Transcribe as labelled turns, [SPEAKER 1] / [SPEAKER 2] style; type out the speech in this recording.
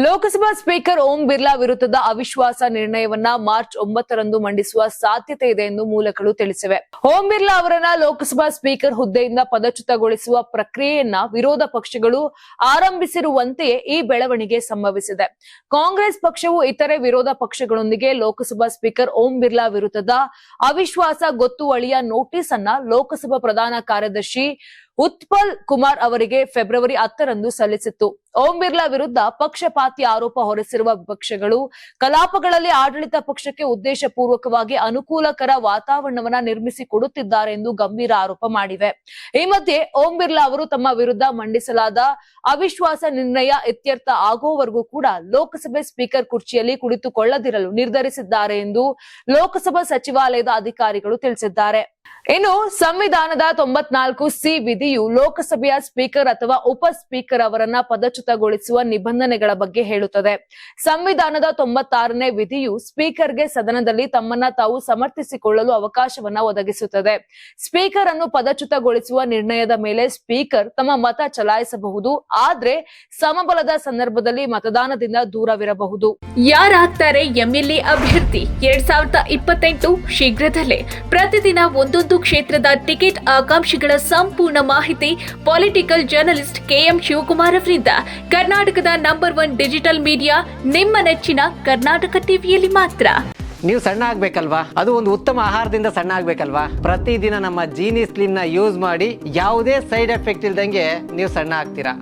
[SPEAKER 1] Lok Sabha speaker Om Birla ವಿರುದ್ಧದ ಅವಿಶ್ವಾಸ ನಿರ್ಣಯವನ್ನ March 9ರಂದು ಮಂಡಿಸುವ ಸಾಧ್ಯತೆ ಇದೆ ಎಂದು ಮೂಲಗಳು ತಿಳಿಸಿವೆ. ಓಂ ಬಿರ್ಲಾ ಅವರನ್ನ ಲೋಕಸಭಾ ಸ್ಪೀಕರ್ ಹುದ್ದೆಯಿಂದ ಪದಚ್ಯುತಗೊಳಿಸುವ ಪ್ರಕ್ರಿಯೆಯನ್ನ ವಿರೋಧ ಪಕ್ಷಗಳು ಆರಂಭಿಸಿರುವಂತೆಯೇ ಈ ಬೆಳವಣಿಗೆ ಸಂಭವಿಸಿದೆ. ಕಾಂಗ್ರೆಸ್ ಪಕ್ಷವು ಇತರೆ ವಿರೋಧ ಪಕ್ಷಗಳೊಂದಿಗೆ ಲೋಕಸಭಾ ಸ್ಪೀಕರ್ ಓಂ ಬಿರ್ಲಾ ವಿರುದ್ಧದ ಅವಿಶ್ವಾಸ ಗೊತ್ತುವಳಿಯ ನೋಟಿಸ್ ಅನ್ನ ಲೋಕಸಭಾ ಪ್ರಧಾನ ಕಾರ್ಯದರ್ಶಿ ಉತ್ಪಲ್ ಕುಮಾರ್ ಅವರಿಗೆ ಫೆಬ್ರವರಿ 10ರಂದು ಸಲ್ಲಿಸಿತ್ತು. ಓಂ ಬಿರ್ಲಾ ವಿರುದ್ಧ ಪಕ್ಷಪಾತಿ ಆರೋಪ ಹೊರಿಸಿರುವ ವಿಪಕ್ಷಗಳು ಕಲಾಪಗಳಲ್ಲಿ ಆಡಳಿತ ಪಕ್ಷಕ್ಕೆ ಉದ್ದೇಶಪೂರ್ವಕವಾಗಿ ಅನುಕೂಲಕರ ವಾತಾವರಣವನ್ನ ನಿರ್ಮಿಸಿಕೊಡುತ್ತಿದ್ದಾರೆ ಎಂದು ಗಂಭೀರ ಆರೋಪ ಮಾಡಿವೆ. ಈ ಮಧ್ಯೆ ಓಂ ಬಿರ್ಲಾ ಅವರು ತಮ್ಮ ವಿರುದ್ಧ ಮಂಡಿಸಲಾದ ಅವಿಶ್ವಾಸ ನಿರ್ಣಯ ಇತ್ಯರ್ಥ ಆಗುವವರೆಗೂ ಕೂಡ ಲೋಕಸಭೆ ಸ್ಪೀಕರ್ ಕುರ್ಚಿಯಲ್ಲಿ ಕುಳಿತುಕೊಳ್ಳದಿರಲು ನಿರ್ಧರಿಸಿದ್ದಾರೆ ಎಂದು ಲೋಕಸಭಾ ಸಚಿವಾಲಯದ ಅಧಿಕಾರಿಗಳು ತಿಳಿಸಿದ್ದಾರೆ. ಇನ್ನು ಸಂವಿಧಾನದ 94C ವಿಧಿಯು ಲೋಕಸಭೆಯ ಸ್ಪೀಕರ್ ಅಥವಾ ಉಪ ಸ್ಪೀಕರ್ ಅವರನ್ನ ಪದಚ್ಯುತಗೊಳಿಸುವ ನಿಬಂಧನೆಗಳ ಬಗ್ಗೆ ಹೇಳುತ್ತದೆ. ಸಂವಿಧಾನದ 96ನೇ ವಿಧಿಯು ಸ್ಪೀಕರ್ಗೆ ಸದನದಲ್ಲಿ ತಮ್ಮನ್ನ ತಾವು ಸಮರ್ಥಿಸಿಕೊಳ್ಳಲು ಅವಕಾಶವನ್ನ ಒದಗಿಸುತ್ತದೆ. ಸ್ಪೀಕರ್ ಅನ್ನು ಪದಚ್ಯುತಗೊಳಿಸುವ ನಿರ್ಣಯದ ಮೇಲೆ ಸ್ಪೀಕರ್ ತಮ್ಮ ಮತ ಚಲಾಯಿಸಬಹುದು, ಆದ್ರೆ ಸಮಬಲದ ಸಂದರ್ಭದಲ್ಲಿ ಮತದಾನದಿಂದ ದೂರವಿರಬಹುದು.
[SPEAKER 2] ಯಾರಾಗ್ತಾರೆ ಎಂಎಲ್ಎ ಅಭ್ಯರ್ಥಿ 2028 ಶೀಘ್ರದಲ್ಲೇ. ಪ್ರತಿದಿನ ಒಂದೊಂದು ಕ್ಷೇತ್ರದ ಟಿಕೆಟ್ ಆಕಾಂಕ್ಷಿಗಳ ಸಂಪೂರ್ಣ ಮಾಹಿತಿ ಪೊಲಿಟಿಕಲ್ ಜರ್ನಲಿಸ್ಟ್ ಕೆಎಂ ಶಿವಕುಮಾರ್ ಅವರಿಂದ. ಕರ್ನಾಟಕದ ನಂಬರ್ 1 ಡಿಜಿಟಲ್ ಮೀಡಿಯಾ ನಿಮ್ಮ ನೆಚ್ಚಿನ ಕರ್ನಾಟಕ ಟಿವಿಯಲ್ಲಿ ಮಾತ್ರ.
[SPEAKER 3] ನೀವು ಸಣ್ಣ ಆಗ್ಬೇಕಲ್ವಾ? ಅದು ಒಂದು ಉತ್ತಮ ಆಹಾರದಿಂದ ಸಣ್ಣ ಆಗ್ಬೇಕಲ್ವಾ? ಪ್ರತಿದಿನ ನಮ್ಮ ಜೀನಿ ಸ್ಲಿಮ್ ನ ಯೂಸ್ ಮಾಡಿ ಯಾವುದೇ ಸೈಡ್ ಎಫೆಕ್ಟ್ ಇಲ್ದಂಗೆ ನೀವು ಸಣ್ಣ ಆಗ್ತೀರಾ.